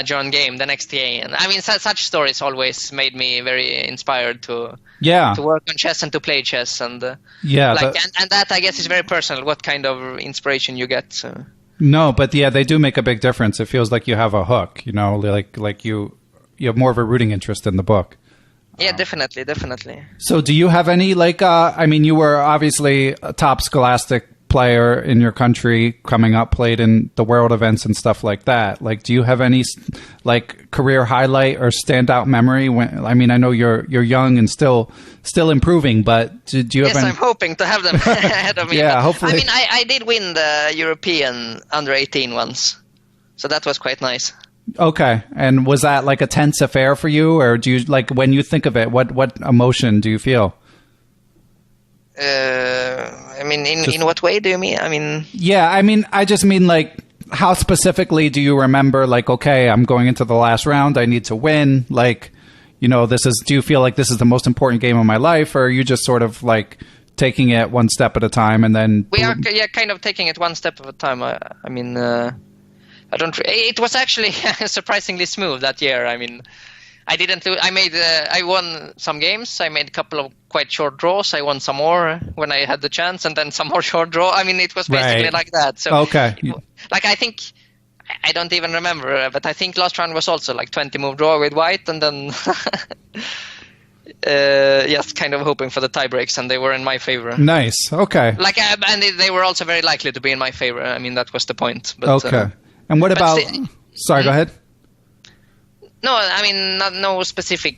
drawn game the next day. And I mean, such stories always made me very inspired to work on chess and to play chess, and and that I guess is very personal. What kind of inspiration you get? So. No, but yeah, they do make a big difference. It feels like you have a hook, like you have more of a rooting interest in the book. Yeah, definitely. So do you have any, like, I mean, you were obviously a top Scholastic player in your country coming up, played in the world events and stuff like that. Like, do you have any, like, career highlight or standout memory? When, I mean, I know you're young and still improving, but do you have any? Yes, I'm hoping to have them ahead of me. Yeah, hopefully. I mean, I did win the European under-18 once, so that was quite nice. Okay. And was that like a tense affair for you, or do you, like, when you think of it, what emotion do you feel? I mean, in what way do you mean? I mean... Yeah, I mean, I just mean, like, how specifically do you remember, like, okay, I'm going into the last round, I need to win, like, you know, do you feel like this is the most important game of my life, or are you just sort of, like, taking it one step at a time and then... We are, yeah, kind of taking it one step at a time. I mean, I don't... It was actually surprisingly smooth that year. I mean... I won some games. I made a couple of quite short draws. I won some more when I had the chance, and then some more short draw. I mean, it was basically like that. So, okay. Like, I think, I don't even remember, but I think last round was also like 20 move draw with white, and then yes, kind of hoping for the tie breaks, and they were in my favor. Nice. Okay. Like, and they were also very likely to be in my favor. I mean, that was the point. But, okay. And what about? Sorry, go ahead. No, I mean, no specific.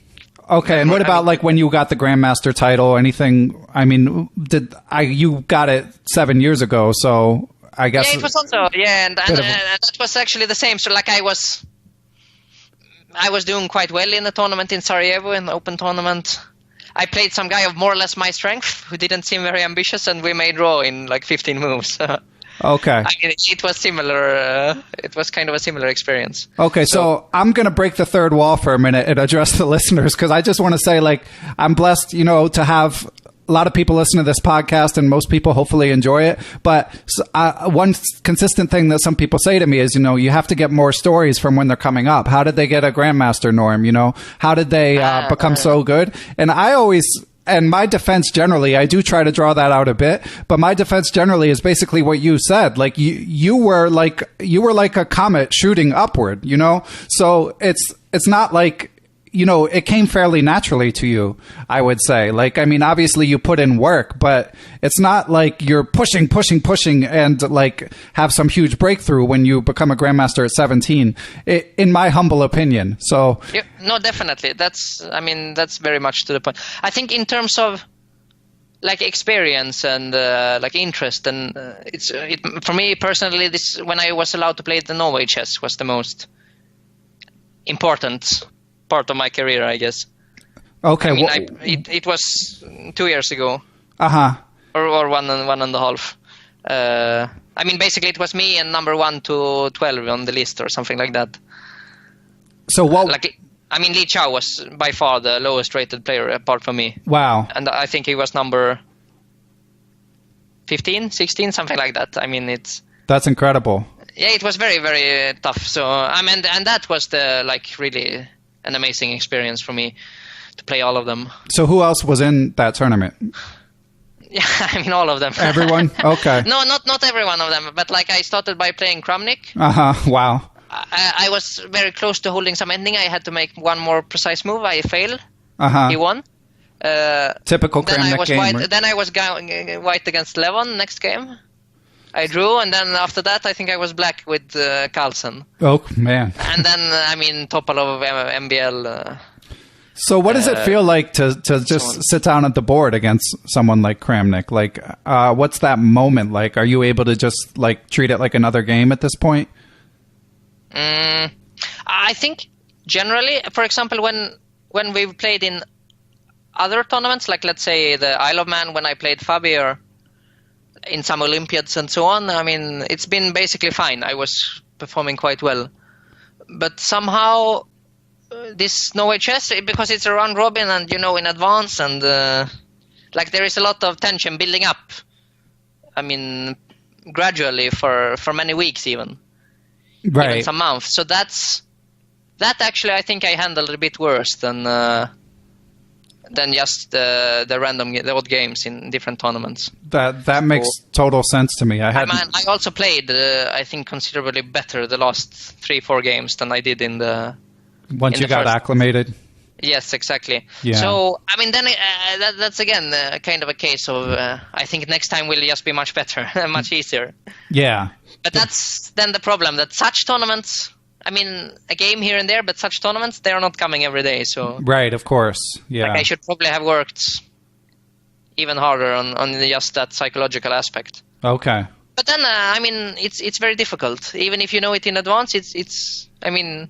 Okay, and what about, like, when you got the Grandmaster title? Anything? I mean, you got it 7 years ago, so I guess. Yeah, it was also and that was actually the same. So, like, I was doing quite well in the tournament in Sarajevo, in the open tournament. I played some guy of more or less my strength who didn't seem very ambitious, and we made draw in like 15 moves. Okay. I mean, it was similar. It was kind of a similar experience. Okay, so I'm going to break the third wall for a minute and address the listeners, because I just want to say, like, I'm blessed, you know, to have a lot of people listen to this podcast, and most people hopefully enjoy it. But one consistent thing that some people say to me is, you know, you have to get more stories from when they're coming up. How did they get a Grandmaster, Norm? You know, how did they become so good? And I always... And my defense generally, I do try to draw that out a bit, but my defense generally is basically what you said. Like, you were like a comet shooting upward, you know? So it's not like, you know, it came fairly naturally to you, I would say. Like, I mean, obviously you put in work, but it's not like you're pushing and, like, have some huge breakthrough when you become a Grandmaster at 17, in my humble opinion. So, yeah, no, definitely. That's very much to the point. I think in terms of, like, experience and like interest, and for me personally, this, when I was allowed to play the Norway chess, was the most important part of my career, I guess. Okay. I mean, it was 2 years ago. Uh-huh. Or one and a half. I mean, basically it was me and number 1 to 12 on the list or something like that. So what? Like, I mean, Li Chao was by far the lowest rated player apart from me. Wow. And I think he was number 15, 16, something like that. I mean, that's incredible. Yeah, it was very, very tough. So, I mean, and that was really an amazing experience for me to play all of them. So who else was in that tournament? Yeah, I mean, all of them. Everyone? Okay. No, not every one of them, but, like, I started by playing Kramnik. Uh-huh, wow. I was very close to holding some ending. I had to make one more precise move. I failed. Uh-huh. He won. Typical Kramnik game. Right? Then I was white against Levon next game. I drew, and then after that, I think I was black with Carlsen. Oh, man. And then, I mean, Topalov, MBL. So what does it feel like to just sit down at the board against someone like Kramnik? Like, what's that moment like? Are you able to just, like, treat it like another game at this point? I think generally, for example, when we've played in other tournaments, like, let's say the Isle of Man, when I played Fabi, or in some Olympiads and so on, I mean, it's been basically fine. I was performing quite well. But somehow, this Norway chess, because it's a round robin and, you know, in advance, and like, there is a lot of tension building up. I mean, gradually for many weeks even. Right. Even some months. So that actually, I think I handled a bit worse than just the random, the odd games in different tournaments. That makes total sense to me. I also played, I think, considerably better the last 3-4 games than I did in the. Once you got acclimated. Yes, exactly. Yeah. So, I mean, then that's again kind of a case of I think next time will just be much better, much easier. Yeah. But that's then the problem, that such tournaments, I mean, a game here and there, but such tournaments, they are not coming every day. So Right, of course. Yeah. like, I should probably have worked even harder on just that psychological aspect. Okay. But then, I mean, it's very difficult. Even if you know it in advance, it's I mean,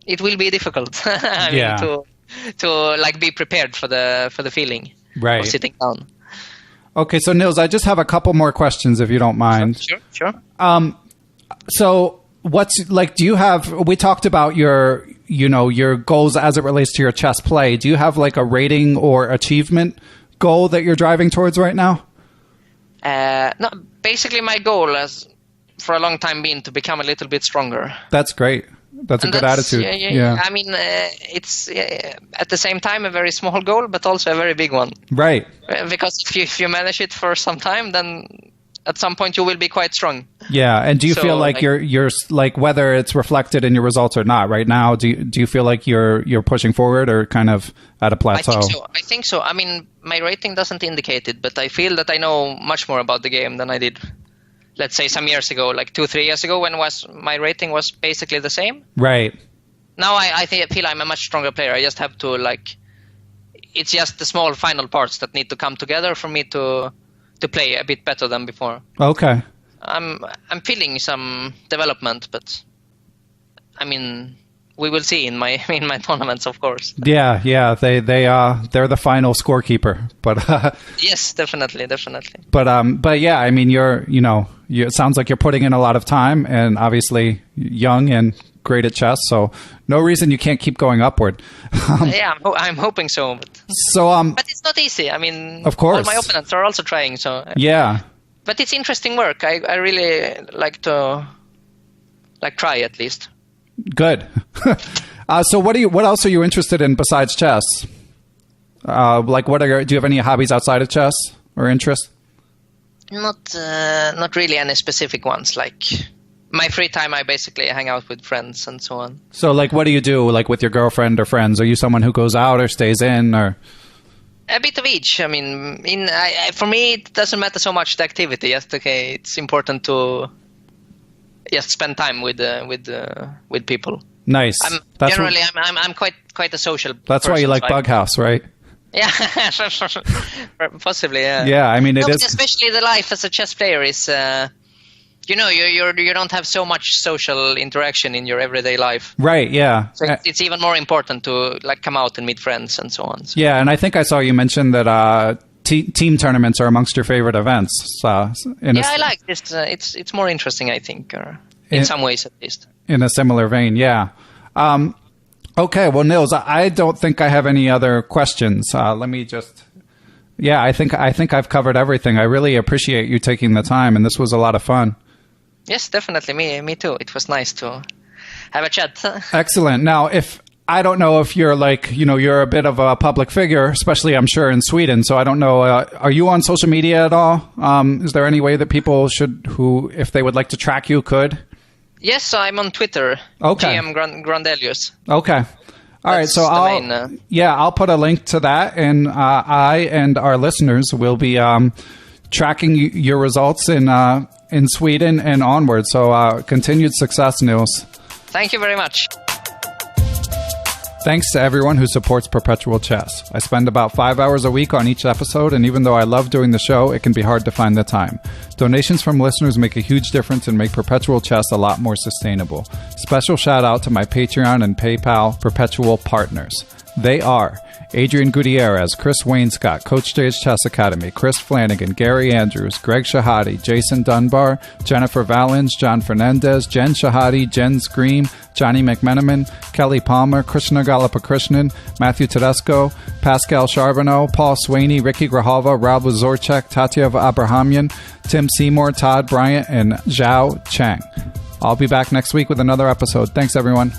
it will be difficult. I mean, to like be prepared for the feeling of sitting down. Okay, so Nils, I just have a couple more questions if you don't mind. Sure. So what's like, do you have, we talked about your goals as it relates to your chess play. Do you have like a rating or achievement goal that you're driving towards right now? No, basically my goal has for a long time been to become a little bit stronger. That's great. That's a good attitude. Yeah. I mean, it's at the same time a very small goal, but also a very big one. Right. Because if you manage it for some time, then at some point you will be quite strong. Yeah. And do you feel like you're like, whether it's reflected in your results or not right now, do you feel like you're pushing forward or kind of at a plateau? I think so. I mean, my rating doesn't indicate it, but I feel that I know much more about the game than I did, let's say, some years ago, like 2-3 years ago, when my rating was basically the same. Right. Now I feel I'm a much stronger player. I just have to it's just the small final parts that need to come together for me to play a bit better than before. Okay. I'm feeling some development, but I mean, we will see in my tournaments, of course. Yeah. They're the final scorekeeper, but yes, definitely. But yeah, I mean, it sounds like you're putting in a lot of time, and obviously young and great at chess, so no reason you can't keep going upward. Yeah, I'm hoping so. But it's not easy. I mean, of course, all my opponents are also trying. So yeah. But it's interesting work. I really like to try at least. Good. So what else are you interested in besides chess? Do you have any hobbies outside of chess or interests? Not really any specific ones. Like my free time, I basically hang out with friends and so on. So like, what do you do like with your girlfriend or friends? Are you someone who goes out or stays in, or? A bit of each. I mean, for me, it doesn't matter so much the activity. Just okay, it's important to just spend time with people. Nice. I'm quite a social. That's person, why you like Bughouse, right? Yeah, possibly. Yeah. Yeah, I mean, especially the life as a chess player is. You don't have so much social interaction in your everyday life. Right, yeah. So it's even more important to come out and meet friends and so on. So. Yeah, and I think I saw you mention that team tournaments are amongst your favorite events. I like this. It's more interesting, I think, or in some ways at least. In a similar vein, yeah. Okay, well, Nils, I don't think I have any other questions. Let me just... Yeah, I think I've covered everything. I really appreciate you taking the time, and this was a lot of fun. Yes, definitely. Me too. It was nice to have a chat. Excellent. Now, I don't know if you're you're a bit of a public figure, especially I'm sure in Sweden. So I don't know. Are you on social media at all? Is there any way that people if they would like to track you, could? Yes, I'm on Twitter. Okay. GM Grandelius. Okay. All right, so I'll put a link to that, and I and our listeners will be tracking your results in Sweden and onward. So continued success, Nils. Thank you very much. Thanks to everyone who supports Perpetual Chess. I spend about 5 hours a week on each episode, and even though I love doing the show, it can be hard to find the time. Donations from listeners make a huge difference and make Perpetual Chess a lot more sustainable. Special shout out to my Patreon and PayPal Perpetual partners. They are Adrian Gutierrez, Chris Wainscott, Coach J's Chess Academy, Chris Flanagan, Gary Andrews, Greg Shahadi, Jason Dunbar, Jennifer Valens, John Fernandez, Jen Shahadi, Jen Scream, Johnny McMenamin, Kelly Palmer, Krishna Galapakrishnan, Matthew Tedesco, Pascal Charbonneau, Paul Swaney, Ricky Grahalva, Rob Zorchek, Tatyev Abrahamyan, Tim Seymour, Todd Bryant, and Zhao Chang. I'll be back next week with another episode. Thanks, everyone.